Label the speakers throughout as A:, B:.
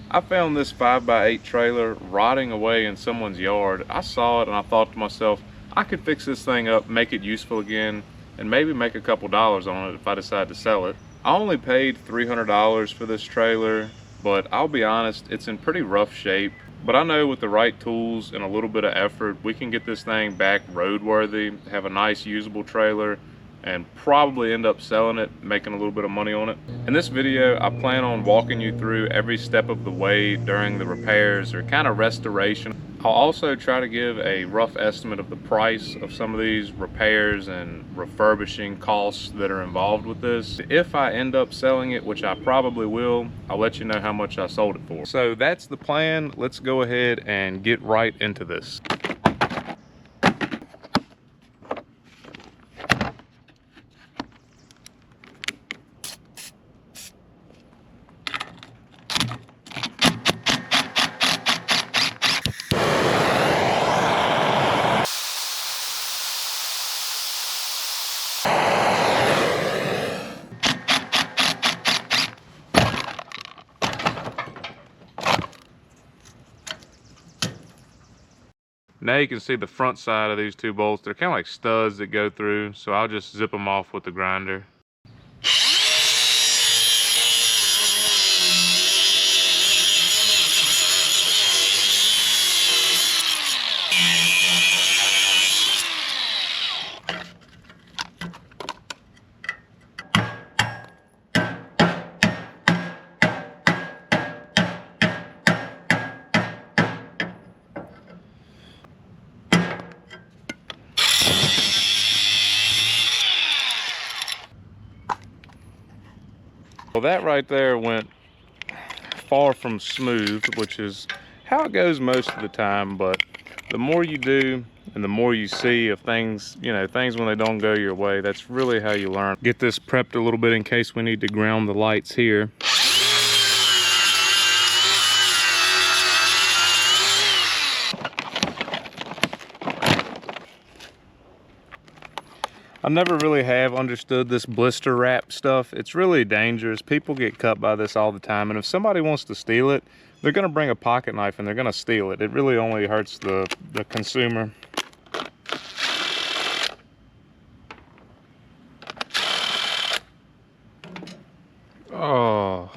A: I found this 5x8 trailer rotting away in someone's yard. I saw it and I thought to myself, I could fix this thing up, make it useful again, and maybe make a couple dollars on it if I decide to sell it. I only paid $300 for this trailer, but I'll be honest, it's in pretty rough shape. But I know with the right tools and a little bit of effort, we can get this thing back roadworthy, have a nice usable trailer, and probably end up selling it, making a little bit of money on it. In this video, I plan on walking you through every step of the way during the repairs or kind of restoration. I'll also try to give a rough estimate of the price of some of these repairs and refurbishing costs that are involved with this. If I end up selling it, which I probably will, I'll let you know how much I sold it for. So that's the plan. Let's go ahead and get right into this. Now you can see the front side of these two bolts. They're kind of like studs that go through, so I'll just zip them off with the grinder. Well, that right there went far from smooth, which is how it goes most of the time, but the more you do and the more you see of things, you know, things when they don't go your way, that's really how you learn. Get this prepped a little bit in case we need to ground the lights here. I never really have understood this blister wrap stuff. It's really dangerous. People get cut by this all the time, and if somebody wants to steal it, they're gonna bring a pocket knife and they're gonna steal it. It really only hurts the consumer. Oh.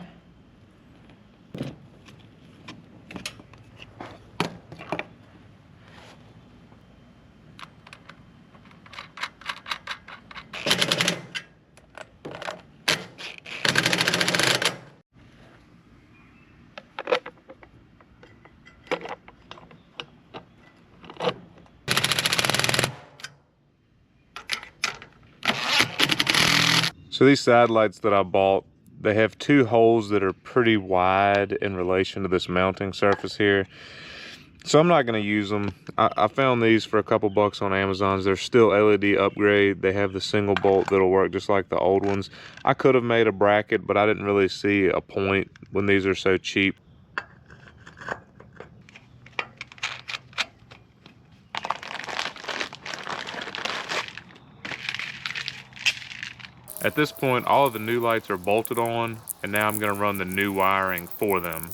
A: So these side lights that I bought, they have two holes that are pretty wide in relation to this mounting surface here. So I'm not gonna use them. I found these for a couple bucks on Amazon. They're still LED upgrade. They have the single bolt that'll work just like the old ones. I could have made a bracket, but I didn't really see a point when these are so cheap. At this point, all of the new lights are bolted on, and now I'm gonna run the new wiring for them.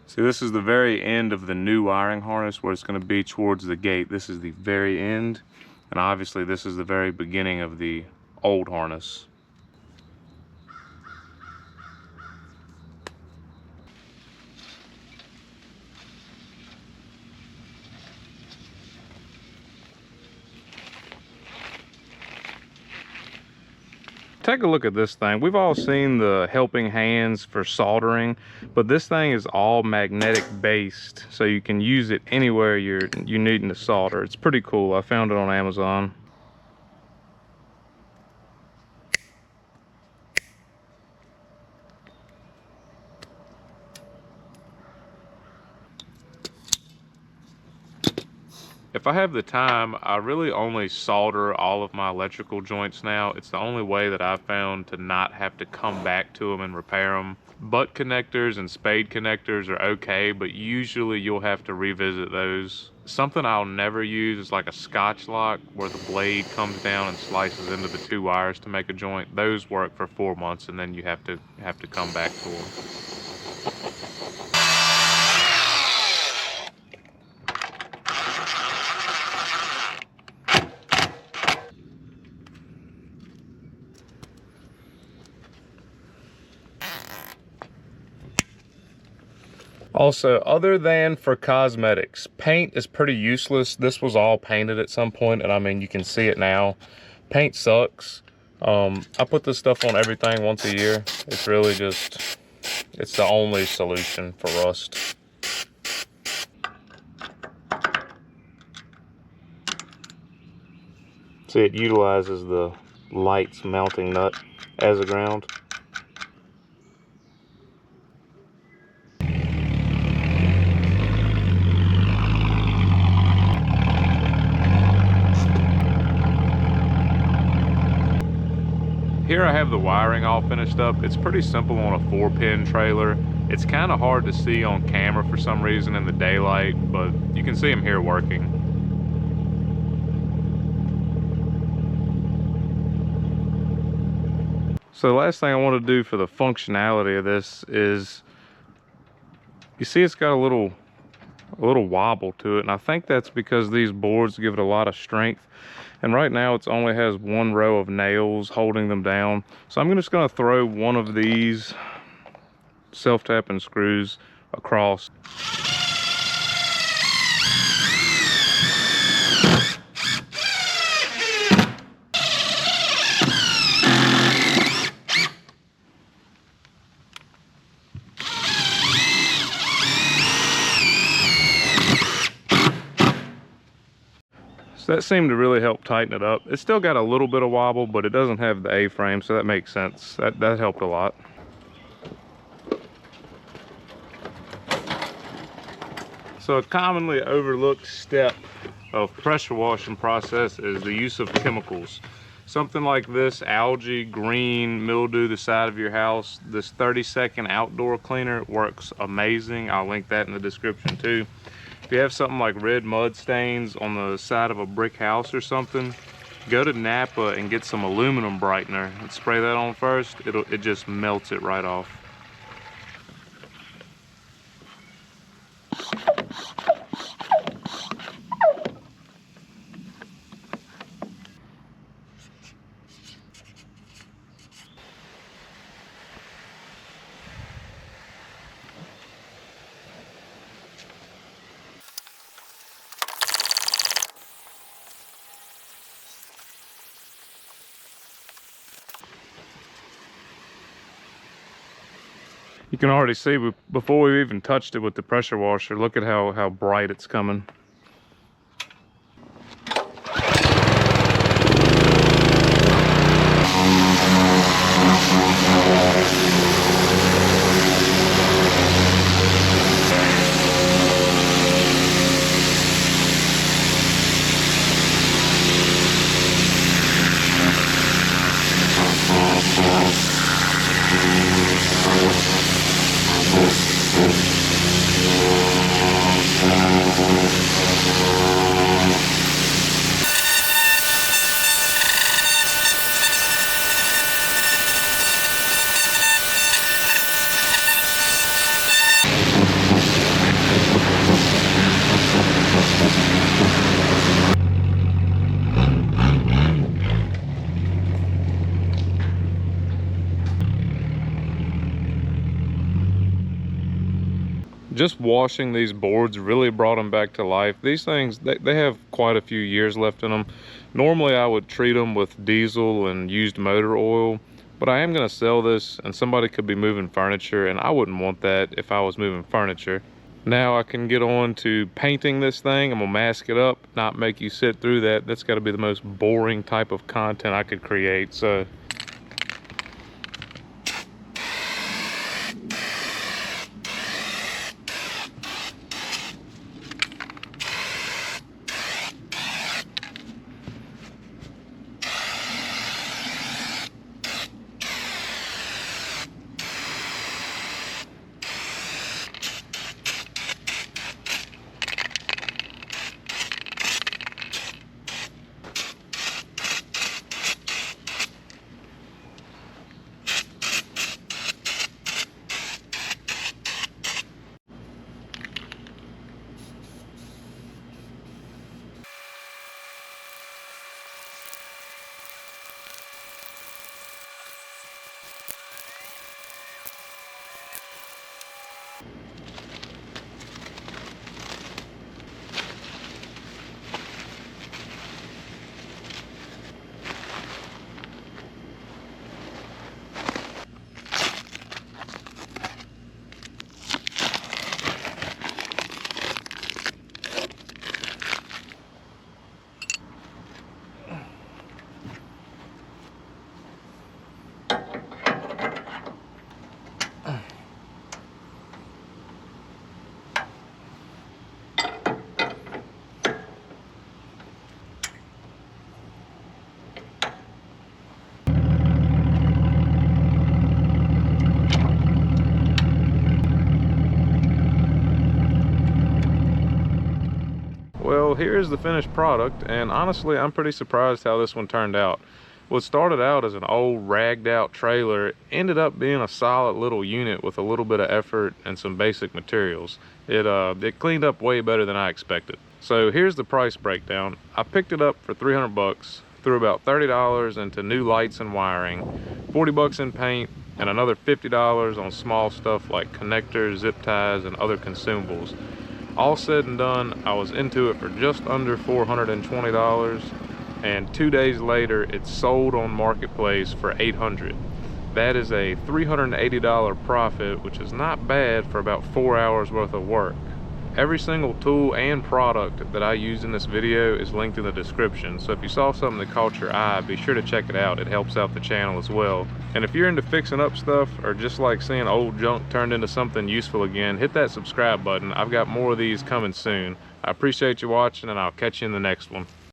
A: See, this is the very end of the new wiring harness where it's going to be towards the gate. This is the very end, and obviously this is the very beginning of the old harness. Take a look at this thing. We've all seen the helping hands for soldering, but this thing is all magnetic based, so you can use it anywhere you're needing to solder. It's pretty cool. I found it on Amazon. If I have the time, I really only solder all of my electrical joints now. It's the only way that I've found to not have to come back to them and repair them. Butt connectors and spade connectors are okay, but usually you'll have to revisit those. Something I'll never use is like a Scotch lock where the blade comes down and slices into the two wires to make a joint. Those work for 4 months and then you have to come back to them. Also, other than for cosmetics, paint is pretty useless. This was all painted at some point, and I mean, you can see it now. Paint sucks. I put this stuff on everything once a year. It's really just, it's the only solution for rust. See, it utilizes the light's mounting nut as a ground. Here I have the wiring all finished up. It's pretty simple on a 4-pin trailer. It's kind of hard to see on camera for some reason in the daylight, but you can see them here working. So the last thing I want to do for the functionality of this is, you see it's got a little wobble to it, and I think that's because these boards give it a lot of strength. And right now it only has one row of nails holding them down. So I'm just going to throw one of these self-tapping screws across. So that seemed to really help tighten it up. It's still got a little bit of wobble, but it doesn't have the A-frame, so that makes sense. That helped a lot. So a commonly overlooked step of pressure washing process is the use of chemicals. Something like this algae, green, mildew the side of your house. This 30-second outdoor cleaner works amazing. I'll link that in the description too. If you have something like red mud stains on the side of a brick house or something, go to Napa and get some aluminum brightener and spray that on first. It just melts it right off. You can already see before we even touched it with the pressure washer, look at how bright it's coming. Just washing these boards really brought them back to life. These things, they have quite a few years left in them. Normally I would treat them with diesel and used motor oil, but I am going to sell this and somebody could be moving furniture, and I wouldn't want that if I was moving furniture. Now I can get on to painting this thing. I'm gonna mask it up, not make you sit through that. That's got to be the most boring type of content I could create. So So here's the finished product, and honestly I'm pretty surprised how this one turned out. What started out as an old ragged out trailer ended up being a solid little unit with a little bit of effort and some basic materials. It cleaned up way better than I expected. So here's the price breakdown. I picked it up for 300 bucks, threw about $30 into new lights and wiring, 40 bucks in paint, and another $50 on small stuff like connectors, zip ties, and other consumables. All said and done, I was into it for just under $420. And 2 days later it sold on marketplace for $800. That is a $380 profit, which is not bad for about 4 hours worth of work. Every single tool and product that I used in this video is linked in the description, so if you saw something that caught your eye, be sure to check it out. It helps out the channel as well. And if you're into fixing up stuff or just like seeing old junk turned into something useful again, hit that subscribe button. I've got more of these coming soon. I appreciate you watching, and I'll catch you in the next one.